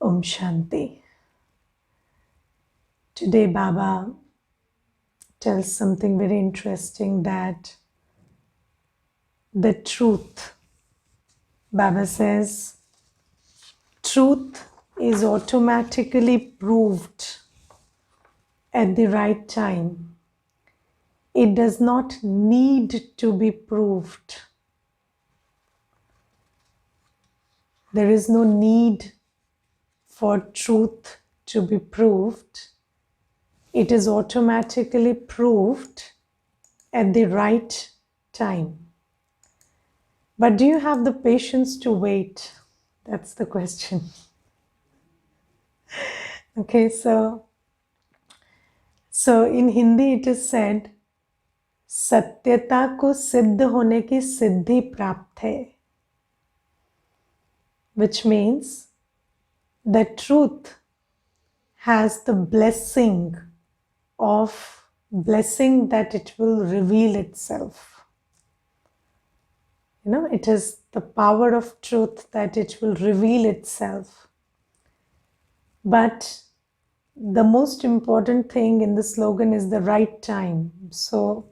Om Shanti. Today Baba tells something very interesting, that the truth, Baba says, truth is automatically proved at the right time. It does not need to be proved. There is no need for truth to be proved. It is automatically proved at the right time. But do you have the patience to wait? That's the question. Okay, so in Hindi it is said, सत्यता को सिद्ध होने की सिद्धि प्राप्त है, which means the truth has the blessing that it will reveal itself. It is the power of truth that it will reveal itself. But the most important thing in the slogan is the right time. So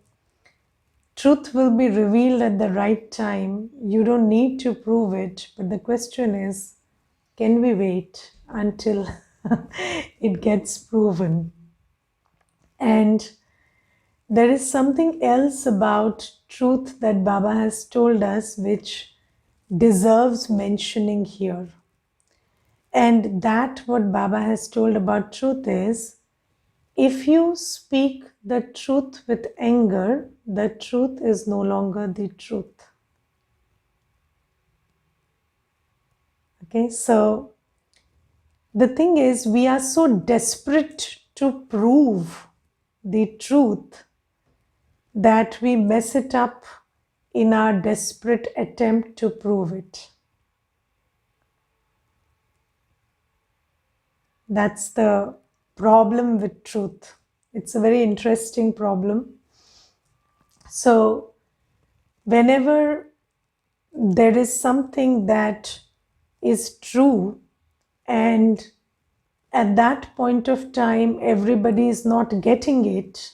truth will be revealed at the right time. You don't need to prove it. But the question is, can we wait until it gets proven? And there is something else about truth that Baba has told us which deserves mentioning here. And that what Baba has told about truth is, if you speak the truth with anger, the truth is no longer the truth. Okay, so the thing is, we are so desperate to prove the truth that we mess it up in our desperate attempt to prove it. That's the problem with truth. It's a very interesting problem. So whenever there is something that is true, and at that point of time everybody is not getting it,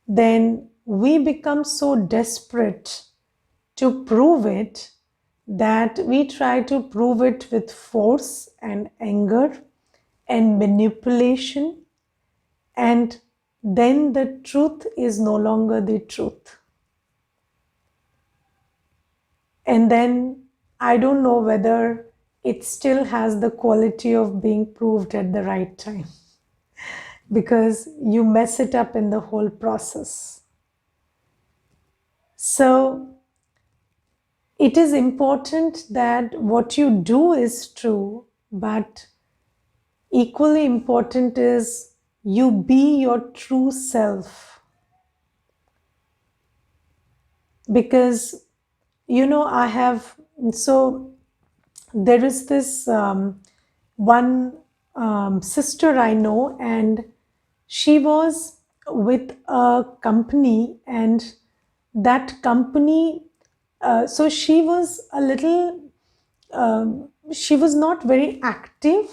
then we become so desperate to prove it that we try to prove it with force and anger and manipulation, and then the truth is no longer the truth. And then I don't know whether it still has the quality of being proved at the right time, because you mess it up in the whole process. So it is important that what you do is true, but equally important is you be your true self. Because there is this one sister I know, and she was with a company, and that company, so she was a little, she was not very active,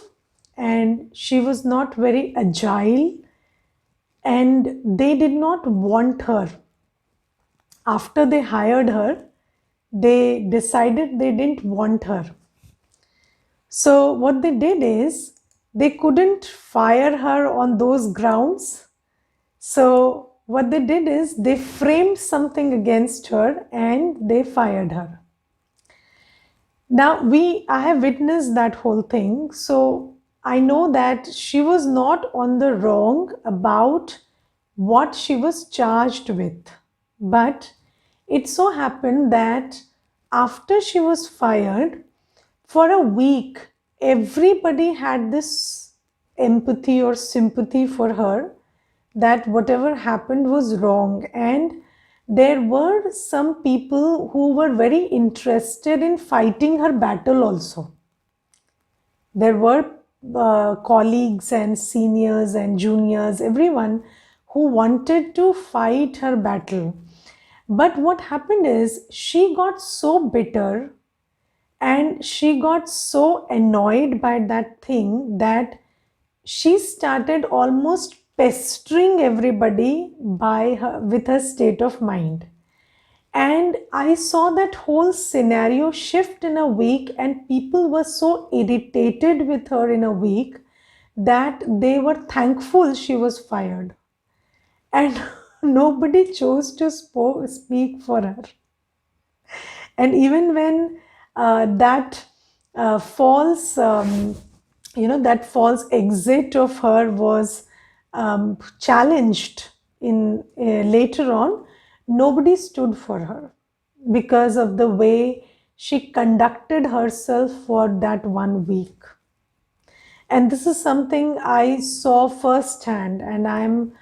and she was not very agile, and they did not want her. After they hired her, they decided they didn't want her. So what they did is, they couldn't fire her on those grounds. So what they did is, they framed something against her and they fired her. Now I have witnessed that whole thing. So I know that she was not on the wrong about what she was charged with. But it so happened that after she was fired, for a week, everybody had this empathy or sympathy for her, that whatever happened was wrong. And there were some people who were very interested in fighting her battle also. There were colleagues and seniors and juniors, everyone who wanted to fight her battle. But what happened is, she got so bitter, And she got so annoyed by that thing that she started almost pestering everybody by her with her state of mind. And I saw that whole scenario shift in a week, and people were so irritated with her in a week that they were thankful she was fired. And nobody chose to speak for her. And even when that false that false exit of her was challenged in later on, nobody stood for her because of the way she conducted herself for that 1 week. And this is something I saw firsthand, and I'm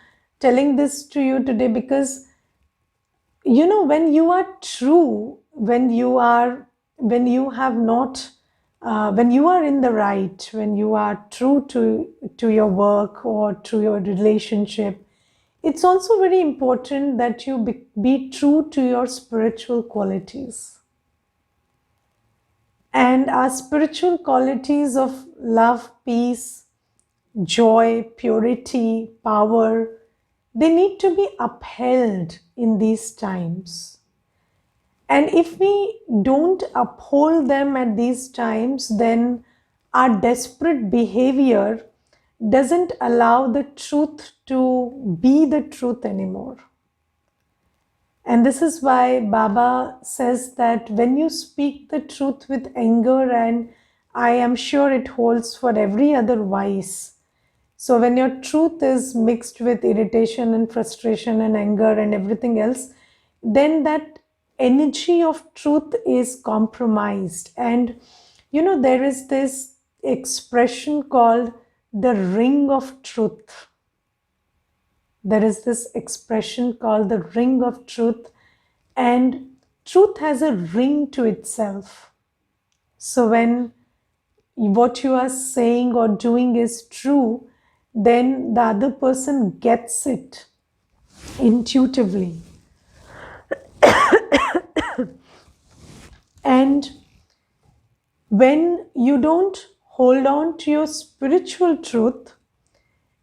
telling this to you today because when you are true, when you have not when you are in the right, when you are true to your work or to your relationship, it's also very important that you be true to your spiritual qualities. And our spiritual qualities of love, peace, joy, purity, power, they need to be upheld in these times. And if we don't uphold them at these times, then our desperate behavior doesn't allow the truth to be the truth anymore. And this is why Baba says that when you speak the truth with anger, and I am sure it holds for every other vice. So when your truth is mixed with irritation and frustration and anger and everything else, then that energy of truth is compromised. And there is this expression called the ring of truth. There is this expression called the ring of truth, and truth has a ring to itself. So when what you are saying or doing is true, then the other person gets it intuitively. And when you don't hold on to your spiritual truth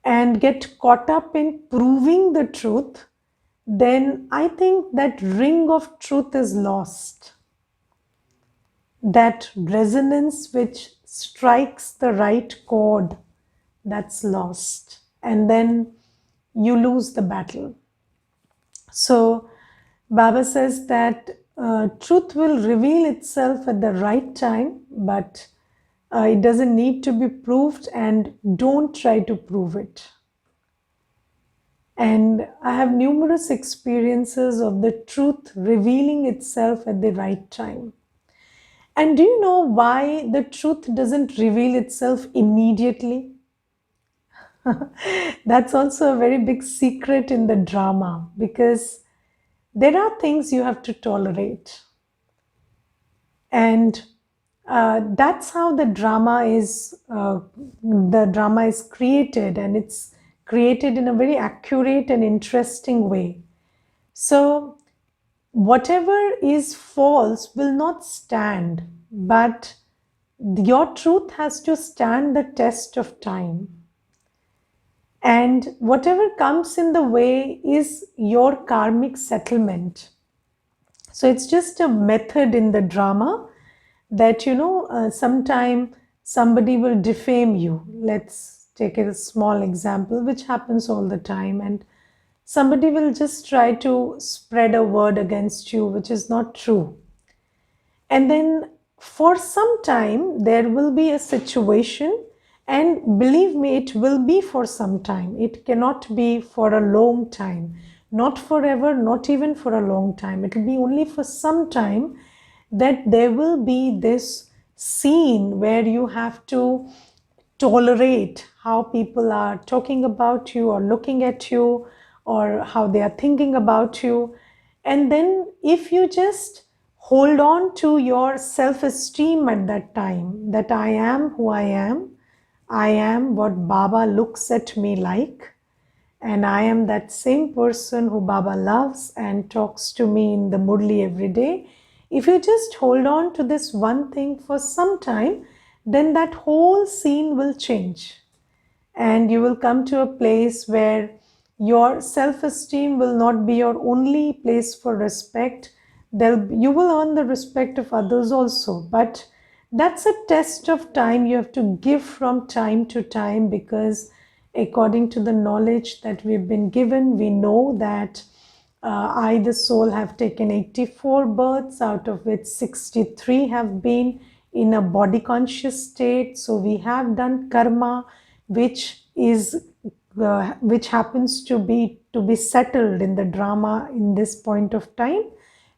and get caught up in proving the truth, then I think that ring of truth is lost. That resonance which strikes the right chord, that's lost. And then you lose the battle. So Baba says that truth will reveal itself at the right time, but it doesn't need to be proved, and don't try to prove it. And I have numerous experiences of the truth revealing itself at the right time. And do you know why the truth doesn't reveal itself immediately? That's also a very big secret in the drama, because there are things you have to tolerate. And that's how the drama is created, and it's created in a very accurate and interesting way. So whatever is false will not stand, but your truth has to stand the test of time. And whatever comes in the way is your karmic settlement. So it's just a method in the drama that, sometime somebody will defame you. Let's take a small example, which happens all the time. And somebody will just try to spread a word against you, which is not true. And then for some time, there will be a situation, and believe me, it will be for some time. It cannot be for a long time, not forever, not even for a long time. It will be only for some time that there will be this scene where you have to tolerate how people are talking about you or looking at you, or how they are thinking about you. And then if you just hold on to your self-esteem at that time, that I am who I am what Baba looks at me like, and I am that same person who Baba loves and talks to me in the Murli every day. If you just hold on to this one thing for some time, then that whole scene will change. And you will come to a place where your self-esteem will not be your only place for respect. You will earn the respect of others also, but that's a test of time. You have to give from time to time, because according to the knowledge that we've been given, we know that I, the soul, have taken 84 births, out of which 63 have been in a body conscious state. So we have done karma, which is which happens to be settled in the drama in this point of time.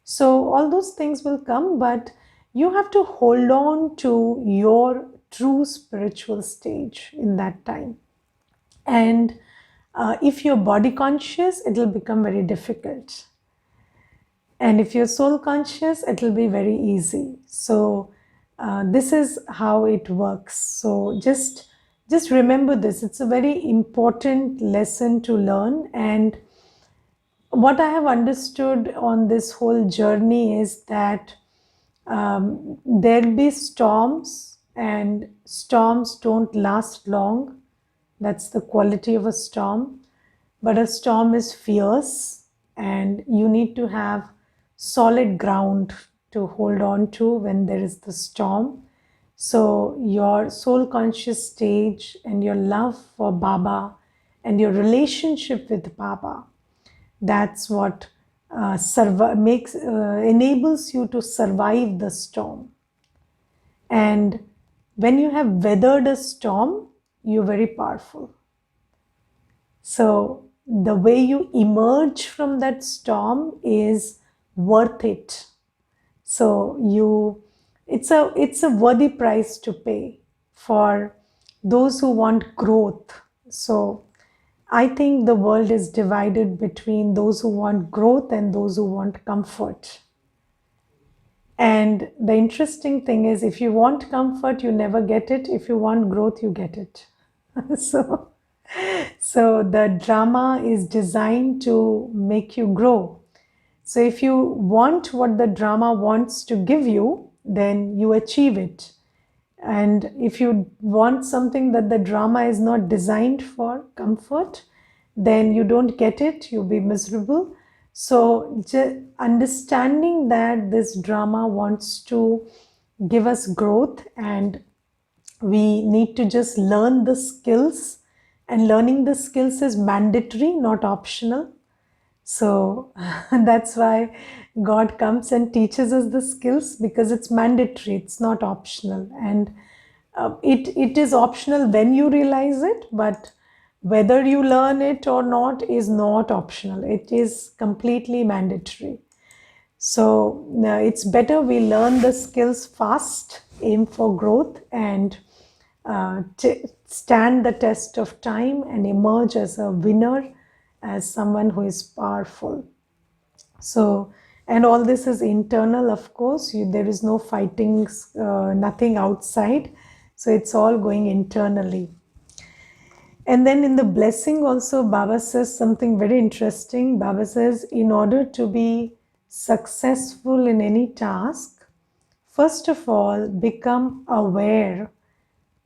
So all those things will come, but you have to hold on to your true spiritual stage in that time. And if you're body conscious, it will become very difficult. And if you're soul conscious, it will be very easy. So this is how it works. So just remember this. It's a very important lesson to learn. And what I have understood on this whole journey is that there'll be storms, and storms don't last long. That's the quality of a storm. But a storm is fierce, and you need to have solid ground to hold on to when there is the storm. So your soul conscious stage and your love for Baba and your relationship with Baba, that's what enables you to survive the storm. And when you have weathered a storm, you're very powerful. So the way you emerge from that storm is worth it. So it's a worthy price to pay for those who want growth. So I think the world is divided between those who want growth and those who want comfort. And the interesting thing is, if you want comfort, you never get it. If you want growth, you get it. So the drama is designed to make you grow. So if you want what the drama wants to give you, then you achieve it. And if you want something that the drama is not designed for, comfort, then you don't get it, you'll be miserable. So understanding that this drama wants to give us growth, and we need to just learn the skills, and learning the skills is mandatory, not optional. So that's why God comes and teaches us the skills, because it's mandatory, it's not optional. And it is optional when you realize it, but whether you learn it or not is not optional. It is completely mandatory. So it's better we learn the skills fast, aim for growth, and stand the test of time and emerge as a winner, as someone who is powerful. So, and all this is internal, of course. There is no fighting, nothing outside. So it's all going internally. And then in the blessing also, Baba says something very interesting. Baba says, in order to be successful in any task, first of all, become aware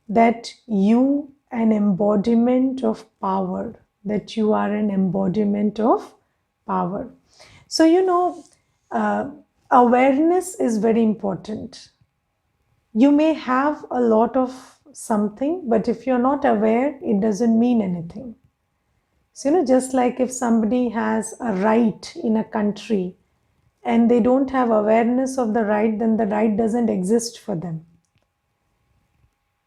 that you an embodiment of power, that you are an embodiment of power. So, awareness is very important. You may have a lot of something, but if you're not aware, it doesn't mean anything. So, just like if somebody has a right in a country and they don't have awareness of the right, then the right doesn't exist for them.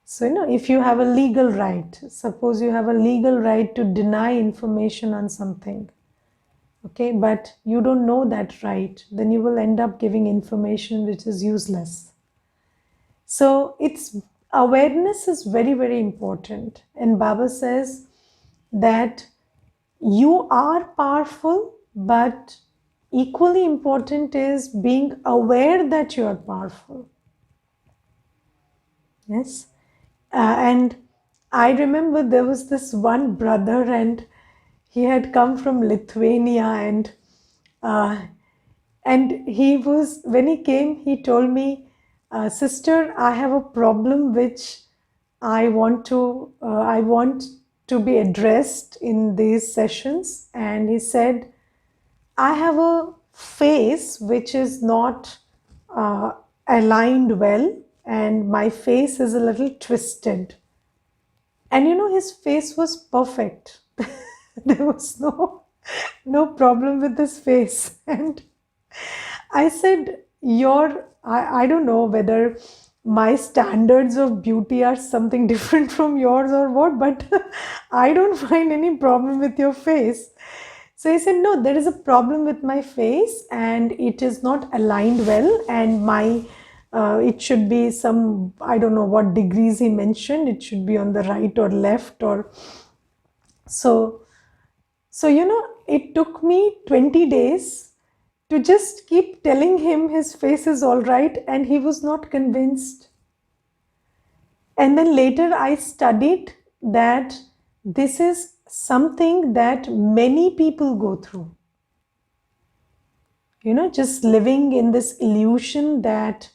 So, if you have a legal right, suppose you have a legal right to deny information on something, okay, but you don't know that right, then you will end up giving information which is useless. So, awareness is very, very important. And Baba says that you are powerful, but equally important is being aware that you are powerful. Yes. And I remember there was this one brother, and he had come from Lithuania, and And when he came, he told me, sister, I have a problem which I want to be addressed in these sessions. And he said, I have a face which is not uh, aligned well, and my face is a little twisted. And his face was perfect. There was no problem with his face. And I said, I don't know whether my standards of beauty are something different from yours or what, but I don't find any problem with your face. So he said, no, there is a problem with my face and it is not aligned well, and it should be some, I don't know what degrees he mentioned, it should be on the right or left or so. So, it took me 20 days to just keep telling him his face is all right, and he was not convinced. And then later I studied that this is something that many people go through. Just living in this illusion that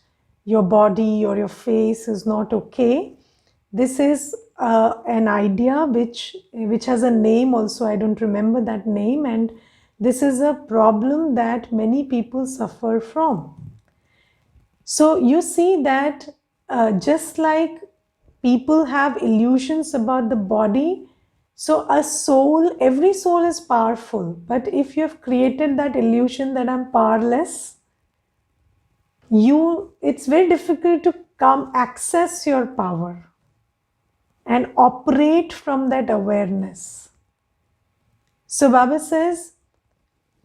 your body or your face is not okay. This is an idea which has a name also. I don't remember that name. And this is a problem that many people suffer from. So you see that just like people have illusions about the body, so every soul is powerful. But if you have created that illusion that I'm powerless, it's very difficult to access your power and operate from that awareness. So Baba says,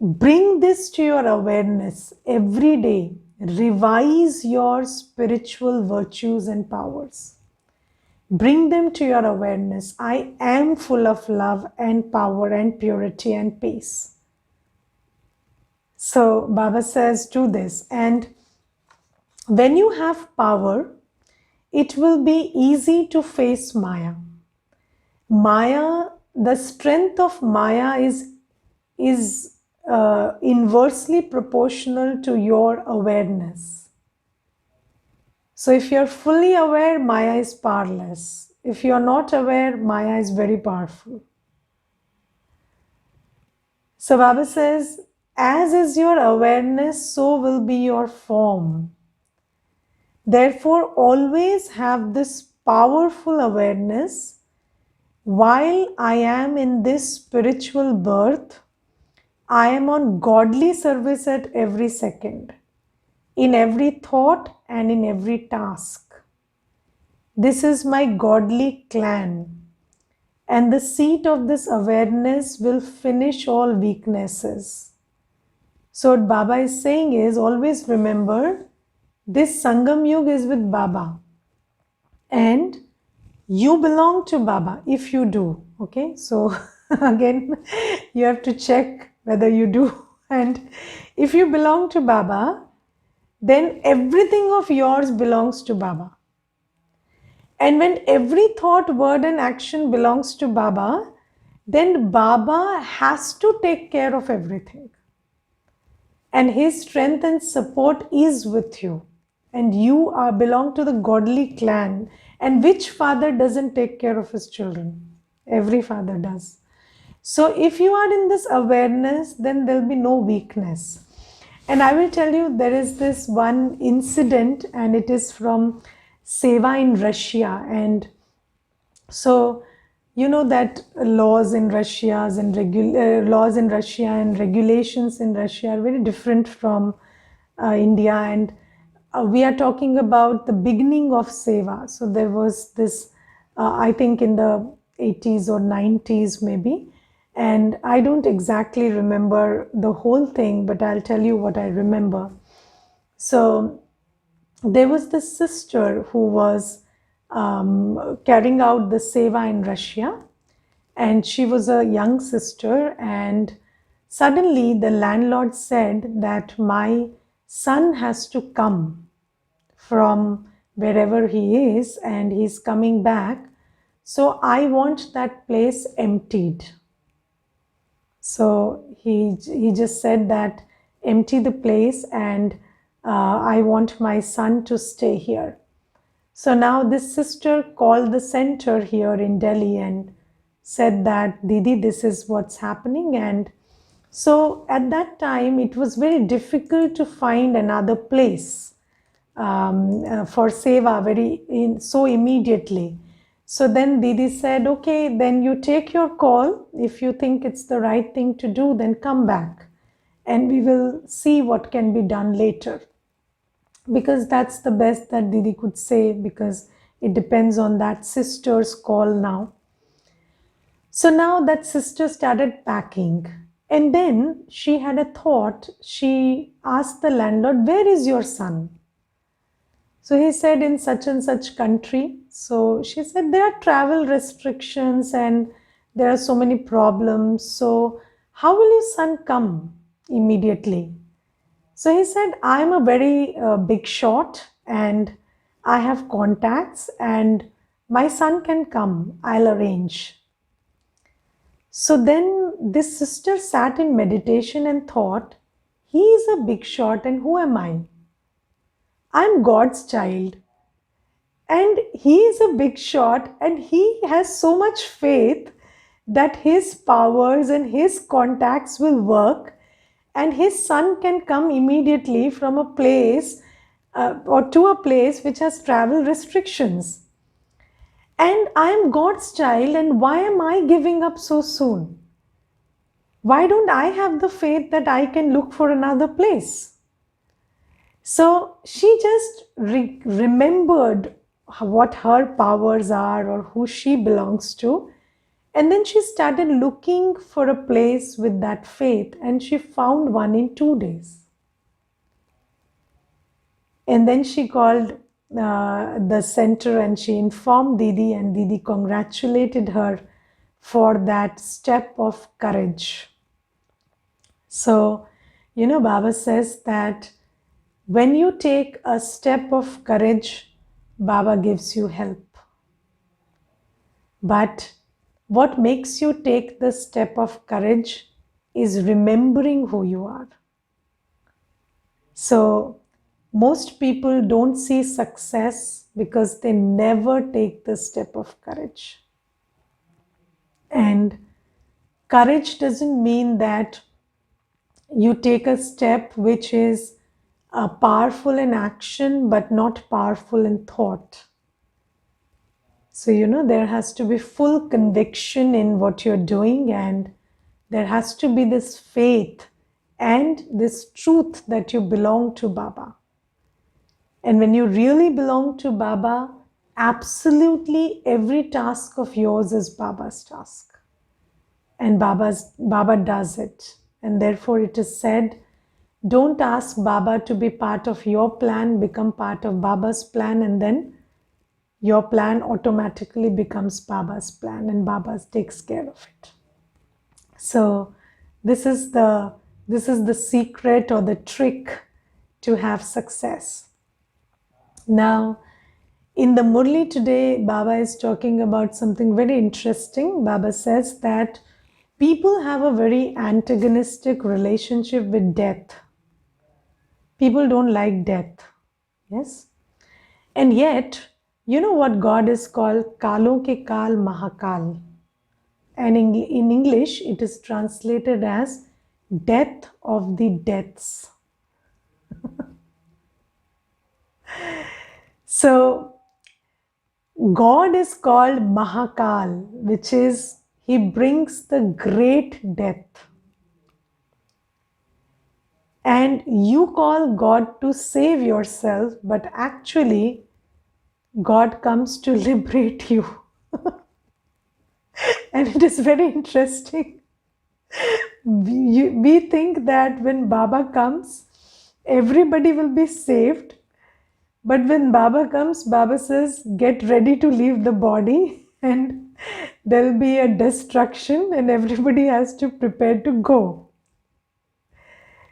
bring this to your awareness every day. Revise your spiritual virtues and powers. Bring them to your awareness. I am full of love and power and purity and peace. So Baba says, do this. And when you have power, it will be easy to face Maya. The strength of Maya is inversely proportional to your awareness. So if you're fully aware, Maya is powerless. If you're not aware, Maya is very powerful. So Baba says, as is your awareness, so will be your form. Therefore, always have this powerful awareness. While I am in this spiritual birth, I am on godly service at every second, in every thought and in every task. This is my godly clan, and the seat of this awareness will finish all weaknesses. So what Baba is saying is, always remember, this Sangam Yuga is with Baba, and you belong to Baba if you do. Okay, so again, you have to check whether you do. And if you belong to Baba, then everything of yours belongs to Baba. And when every thought, word and action belongs to Baba, then Baba has to take care of everything. And his strength and support is with you. And you belong to the godly clan. And which father doesn't take care of his children? Every father does. So if you are in this awareness, then there will be no weakness. And I will tell you, there is this one incident, and it is from Seva in Russia. And so, you know that laws in Russia and regulations in Russia are very different from India. And we are talking about the beginning of Seva. So there was this, I think in the 80s or 90s maybe. And I don't exactly remember the whole thing, but I'll tell you what I remember. So there was this sister who was carrying out the Seva in Russia. And she was a young sister. And suddenly the landlord said that my son has to come from wherever he is, and he's coming back. So I want that place emptied. So he just said that empty the place, and I want my son to stay here. So now this sister called the center here in Delhi and said that, Didi, this is what's happening. And so at that time, it was very difficult to find another place for Seva so immediately. So then Didi said, okay, then you take your call. If you think it's the right thing to do, then come back and we will see what can be done later. Because that's the best that Didi could say, because it depends on that sister's call now. So now that sister started packing, and then she had a thought. She asked the landlord, where is your son? So he said, in such and such country. So she said, there are travel restrictions and there are so many problems. So how will your son come immediately? So he said, I'm a very big shot and I have contacts and my son can come. I'll arrange. So then this sister sat in meditation and thought, he is a big shot and who am I? I'm God's child. And he is a big shot and he has so much faith that his powers and his contacts will work and his son can come immediately from a place or to a place which has travel restrictions. And I am God's child, and why am I giving up so soon? Why don't I have the faith that I can look for another place? So she just remembered what her powers are or who she belongs to. And then she started looking for a place with that faith, and she found one in 2 days. And then she called the center and she informed Didi, and Didi congratulated her for that step of courage. So, Baba says that when you take a step of courage, Baba gives you help. But what makes you take the step of courage is remembering who you are. So most people don't see success because they never take the step of courage. And courage doesn't mean that you take a step which is powerful in action but not powerful in thought. So, there has to be full conviction in what you're doing, and there has to be this faith and this truth that you belong to Baba. And when you really belong to Baba, absolutely every task of yours is Baba's task. And Baba does it. And therefore it is said, don't ask Baba to be part of your plan, become part of Baba's plan, and then your plan automatically becomes Baba's plan and Baba takes care of it. So this is the secret or the trick to have success. Now, in the Murli today, Baba is talking about something very interesting. Baba says that people have a very antagonistic relationship with death. People don't like death. Yes? And yet, you know what God is called? Kalon ke Kal Mahakal. And in English, it is translated as death of the deaths. So, God is called Mahakal, which is, he brings the great death. And you call God to save yourself, but actually, God comes to liberate you. And it is very interesting. We think that when Baba comes, everybody will be saved. But when Baba comes, Baba says, get ready to leave the body and there will be a destruction and everybody has to prepare to go.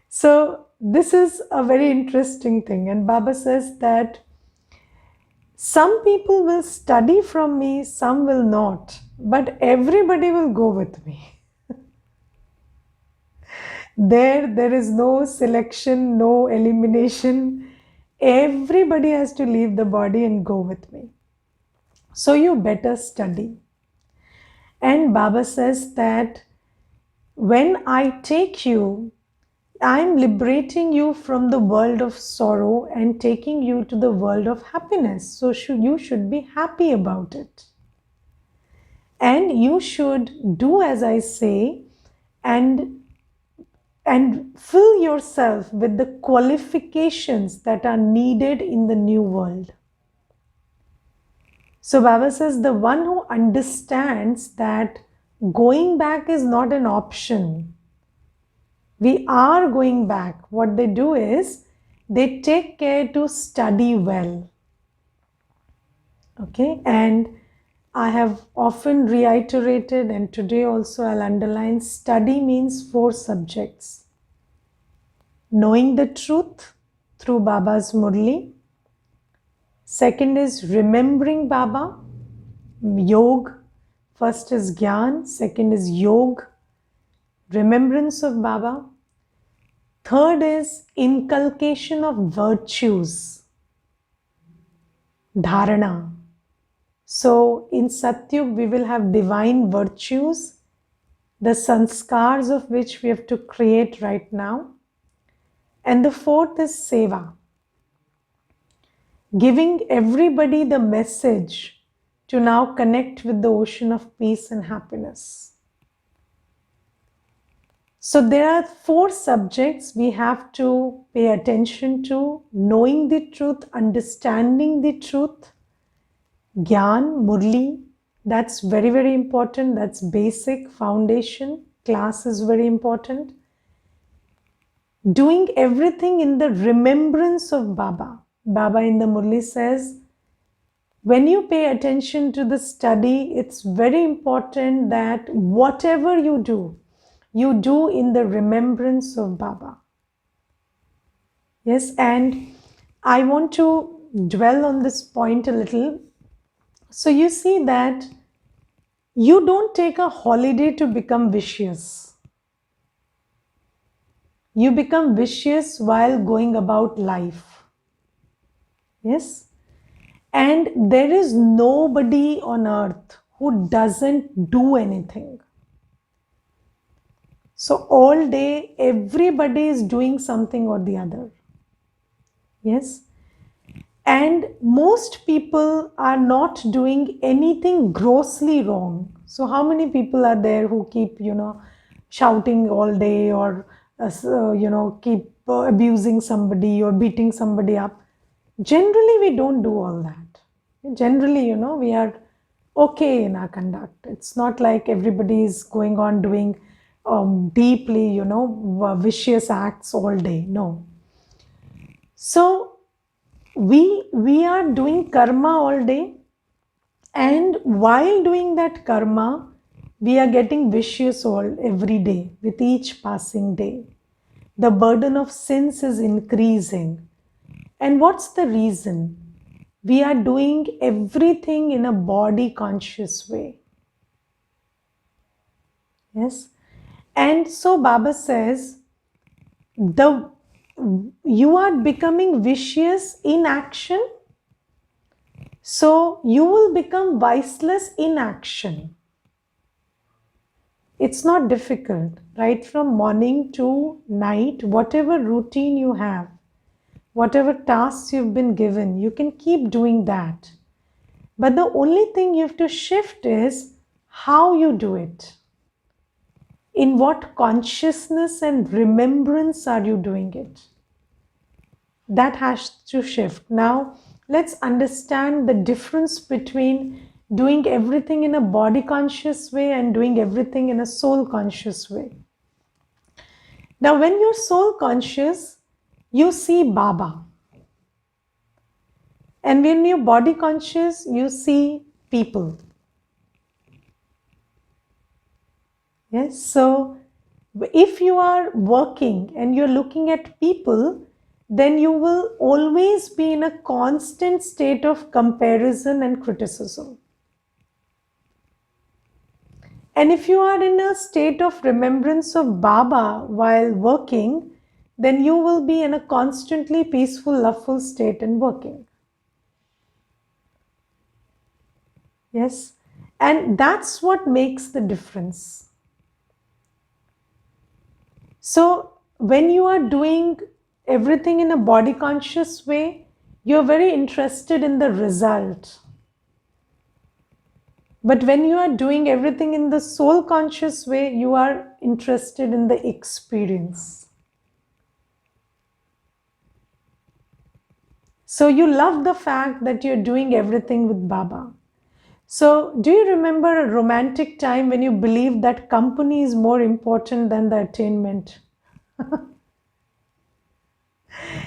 So this is a very interesting thing. And Baba says that some people will study from me, some will not, but everybody will go with me. There is no selection, no elimination. Everybody has to leave the body and go with me. So you better study. And Baba says that when I take you, I'm liberating you from the world of sorrow and taking you to the world of happiness. So you should be happy about it. And you should do as I say and fill yourself with the qualifications that are needed in the new world. So Baba says the one who understands that going back is not an option. We are going back. What they do is they take care to study well. Okay, and I have often reiterated, and today also I'll underline, study means 4 subjects. Knowing the truth through Baba's Murli. Second is remembering Baba, Yog. First is Gyan, second is Yog, remembrance of Baba. Third is inculcation of virtues, Dharana. So in Satyug we will have divine virtues, the sanskars of which we have to create right now. And the fourth is Seva, giving everybody the message to now connect with the ocean of peace and happiness. So there are 4 subjects we have to pay attention to: knowing the truth, understanding the truth, Gyan, Murli. That's very, very important. That's basic foundation. Class is very important. Doing everything in the remembrance of Baba. Baba in the Murli says, when you pay attention to the study, it's very important that whatever you do in the remembrance of Baba. Yes, and I want to dwell on this point a little. So you see that you don't take a holiday to become vicious. You become vicious while going about life. Yes? And there is nobody on earth who doesn't do anything. So all day, everybody is doing something or the other. Yes? And most people are not doing anything grossly wrong. So how many people are there who keep, shouting all day, or, keep abusing somebody or beating somebody up? Generally, we don't do all that. Generally, we are okay in our conduct. It's not like everybody is going on doing deeply, vicious acts all day. No. So we are doing karma all day, and while doing that karma, we are getting vicious every day with each passing day. The burden of sins is increasing. And what's the reason? We are doing everything in a body conscious way. Yes. And so Baba says, you are becoming vicious in action, so you will become viceless in action. It's not difficult. Right from morning to night, whatever routine you have, whatever tasks you've been given, you can keep doing that. But the only thing you have to shift is how you do it. In what consciousness and remembrance are you doing it? That has to shift. Now, let's understand the difference between doing everything in a body conscious way and doing everything in a soul conscious way. Now, when you're soul conscious, you see Baba. And when you're body conscious, you see people. Yes, so if you are working and you're looking at people, then you will always be in a constant state of comparison and criticism. And if you are in a state of remembrance of Baba while working, then you will be in a constantly peaceful, loveful state in working. Yes? And that's what makes the difference. So, when you are doing everything in a body conscious way, you're very interested in the result. But when you are doing everything in the soul conscious way, you are interested in the experience. So you love the fact that you're doing everything with Baba. So, do you remember a romantic time when you believed that company is more important than the attainment?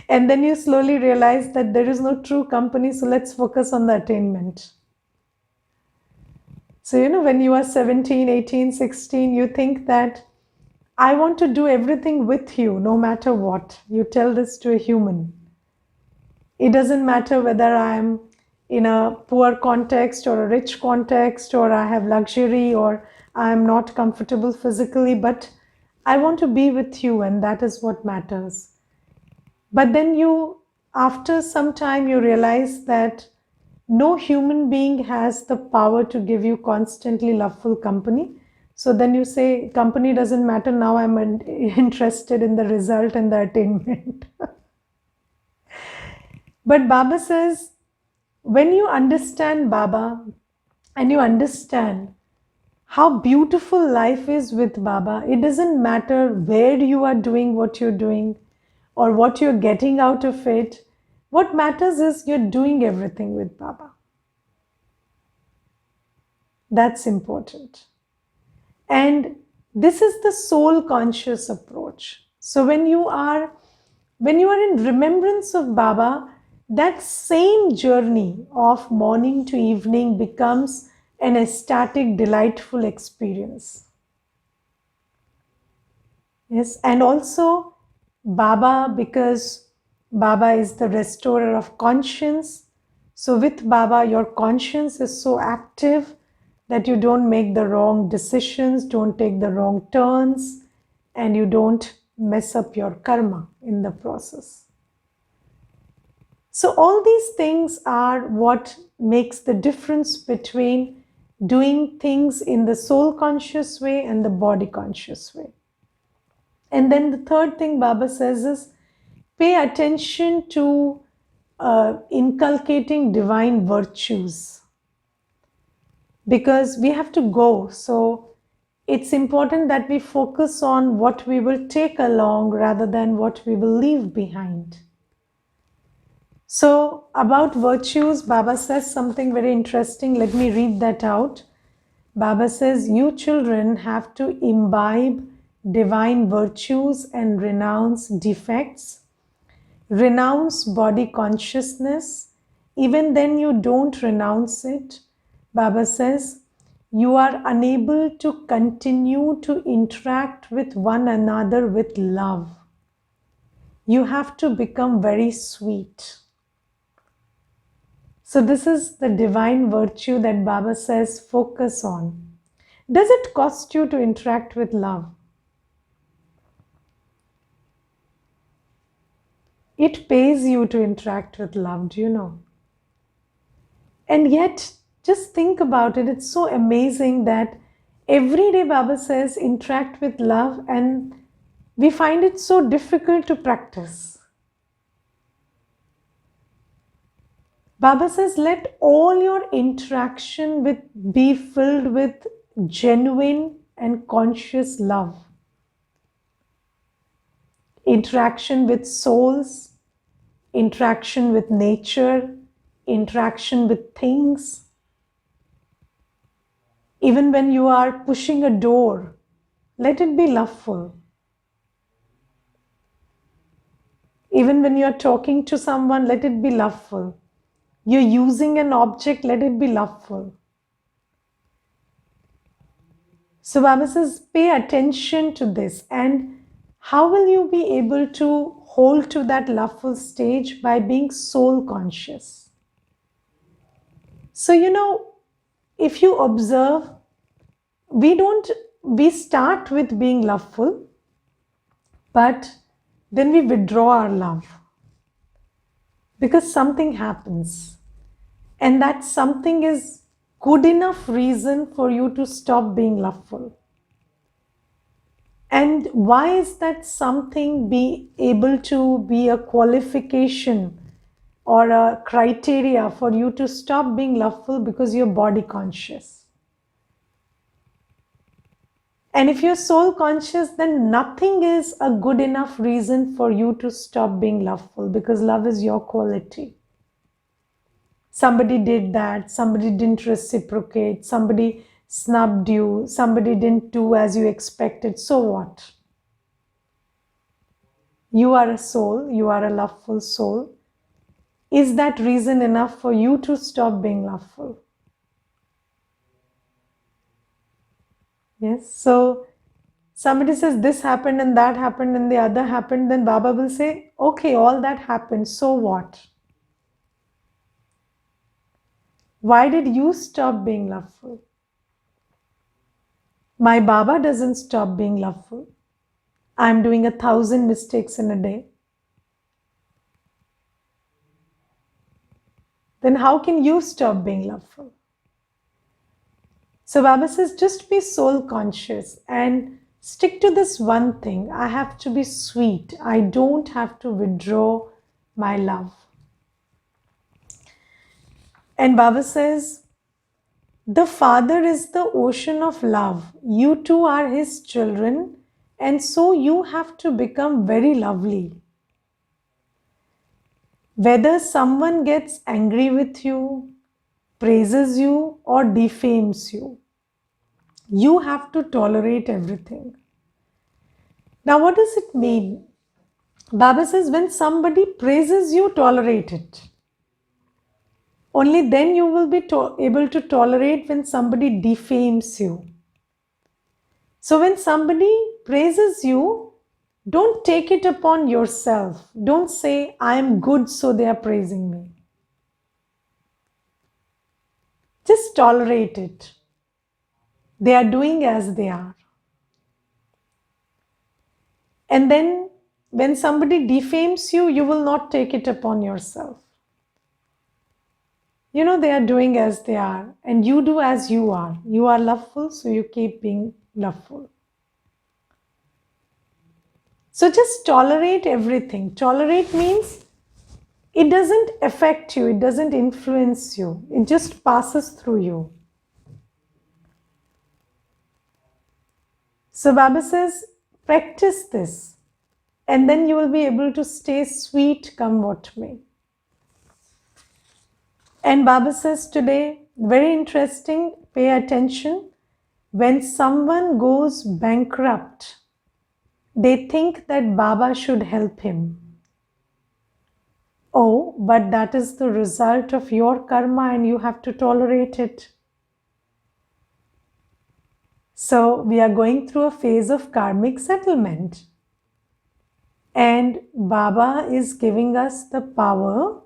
And then you slowly realize that there is no true company, so let's focus on the attainment. So, when you are 17, 18, 16, you think that I want to do everything with you no matter what. You tell this to a human. It doesn't matter whether I'm in a poor context or a rich context, or I have luxury, or I'm not comfortable physically, but I want to be with you, and that is what matters. But then after some time, you realize that no human being has the power to give you constantly loveful company. So then you say, company doesn't matter. Now I'm interested in the result and the attainment. But Baba says, when you understand Baba and you understand how beautiful life is with Baba, it doesn't matter where you are doing what you're doing or what you're getting out of it. What matters is you're doing everything with Baba. That's important. And this is the soul conscious approach. So when you are in remembrance of Baba, that same journey of morning to evening becomes an ecstatic, delightful experience. Yes, and also Baba, because Baba is the restorer of conscience. So with Baba, your conscience is so active that you don't make the wrong decisions, don't take the wrong turns, and you don't mess up your karma in the process. So all these things are what makes the difference between doing things in the soul conscious way and the body conscious way. And then the third thing Baba says is pay attention to inculcating divine virtues, because we have to go. So it's important that we focus on what we will take along rather than what we will leave behind. So about virtues, Baba says something very interesting. Let me read that out. Baba says, you children have to imbibe divine virtues and renounce defects. Renounce body consciousness. Even then you don't renounce it. Baba says, you are unable to continue to interact with one another with love. You have to become very sweet. So this is the divine virtue that Baba says focus on. Does it cost you to interact with love? It pays you to interact with love, do you know? And yet, just think about it. It's so amazing that every day Baba says interact with love, and we find it so difficult to practice. Baba says, let all your interaction be filled with genuine and conscious love. Interaction with souls, interaction with nature, interaction with things. Even when you are pushing a door, let it be loveful. Even when you are talking to someone, let it be loveful. You're using an object, let it be loveful. So Baba says, pay attention to this. And how will you be able to hold to that loveful stage? By being soul conscious. So, if you observe, we don't, we start with being loveful, but then we withdraw our love because something happens. And that something is good enough reason for you to stop being loveful. And why is that something be able to be a qualification or a criteria for you to stop being loveful? Because you're body conscious. And if you're soul conscious, then nothing is a good enough reason for you to stop being loveful, because love is your quality. Somebody did that, somebody didn't reciprocate, somebody snubbed you, somebody didn't do as you expected. So what? You are a soul, you are a loveful soul. Is that reason enough for you to stop being loveful? Yes. So somebody says this happened and that happened and the other happened, then Baba will say, okay, all that happened, so what? Why did you stop being loveful? My Baba doesn't stop being loveful. I'm doing 1,000 mistakes in a day. Then how can you stop being loveful? So Baba says, just be soul conscious and stick to this one thing. I have to be sweet. I don't have to withdraw my love. And Baba says, the Father is the ocean of love. You too are His children, and so you have to become very lovely. Whether someone gets angry with you, praises you, or defames you, you have to tolerate everything. Now, what does it mean? Baba says, when somebody praises you, tolerate it. Only then you will be able to tolerate when somebody defames you. So when somebody praises you, don't take it upon yourself. Don't say, I am good, so they are praising me. Just tolerate it. They are doing as they are. And then when somebody defames you, you will not take it upon yourself. You know, they are doing as they are, and you do as you are. You are loveful, so you keep being loveful. So just tolerate everything. Tolerate means it doesn't affect you, it doesn't influence you, it just passes through you. So Baba says, practice this, and then you will be able to stay sweet come what may. And Baba says today, very interesting, pay attention. When someone goes bankrupt, they think that Baba should help him. Oh, but that is the result of your karma and you have to tolerate it. So we are going through a phase of karmic settlement. And Baba is giving us the power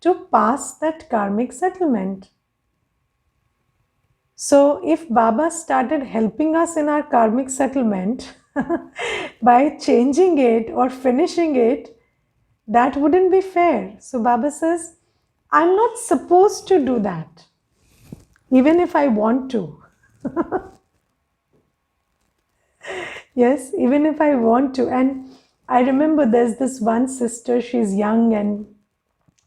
to pass that karmic settlement. So if Baba started helping us in our karmic settlement by changing it or finishing it, that wouldn't be fair. So Baba says, I'm not supposed to do that, even if I want to. Yes, even if I want to. And I remember there's this one sister, she's young, and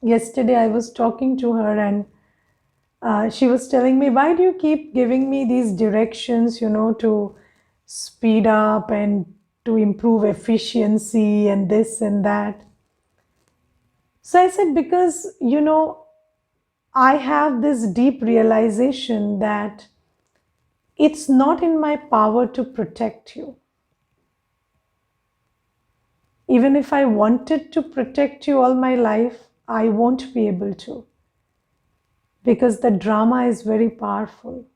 yesterday I was talking to her and she was telling me, why do you keep giving me these directions, to speed up and to improve efficiency and this and that? So I said, because, I have this deep realization that it's not in my power to protect you. Even if I wanted to protect you all my life, I won't be able to. Because the drama is very powerful.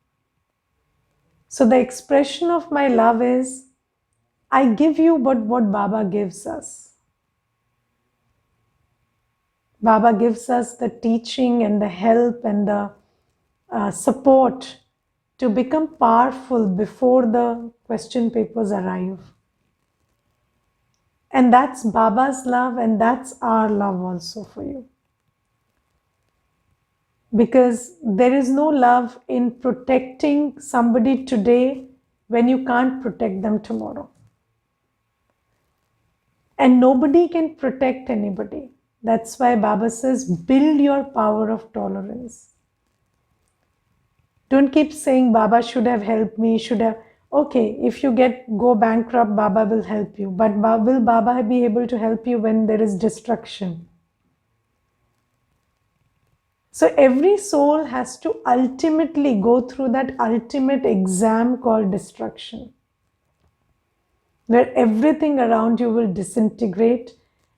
So the expression of my love is, I give you but what Baba gives us. Baba gives us the teaching and the help and the support to become powerful before the question papers arrive. And that's Baba's love, and that's our love also for you. Because there is no love in protecting somebody today when you can't protect them tomorrow. And nobody can protect anybody. That's why Baba says, build your power of tolerance. Don't keep saying, Baba should have helped me, should have. Okay, if you go bankrupt, Baba will help you. But will Baba be able to help you when there is destruction? So every soul has to ultimately go through that ultimate exam called destruction, where everything around you will disintegrate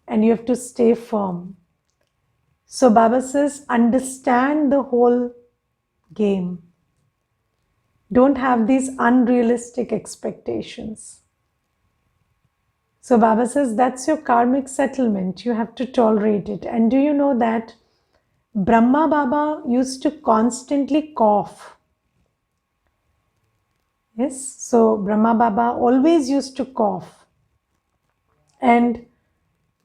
and you have to stay firm. So Baba says, understand the whole game. Don't have these unrealistic expectations. So Baba says, that's your karmic settlement. You have to tolerate it. And do you know that Brahma Baba used to constantly cough? Yes, so Brahma Baba always used to cough. And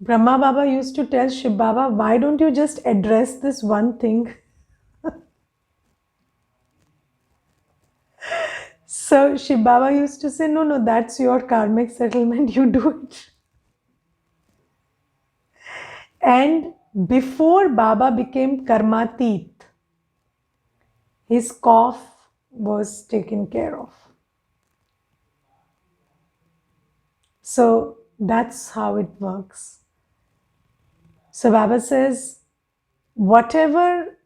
Brahma Baba used to tell Shiv Baba, why don't you just address this one thing? So Shiv Baba used to say, no, that's your karmic settlement, you do it. And before Baba became Karmatit, his cough was taken care of. So that's how it works. So Baba says, whatever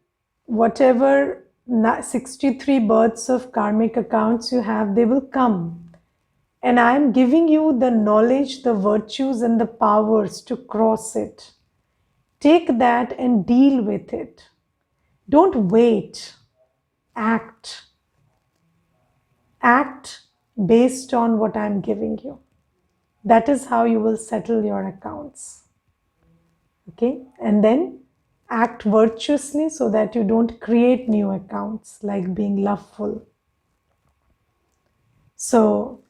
63 births of karmic accounts you have, they will come. And I am giving you the knowledge, the virtues and the powers to cross it. Take that and deal with it. Don't wait. Act. Act based on what I am giving you. That is how you will settle your accounts. Okay? And then act virtuously so that you don't create new accounts, like being loveful. So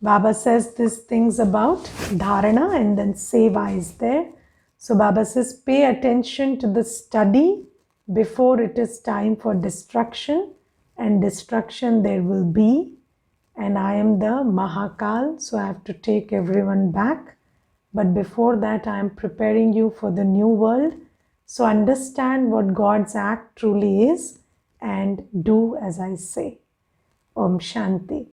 Baba says these things about dharana, and then seva is there. So Baba says, pay attention to the study before it is time for destruction, and destruction there will be. And I am the Mahakal, so I have to take everyone back. But before that, I am preparing you for the new world. So understand what God's act truly is and do as I say. Om Shanti.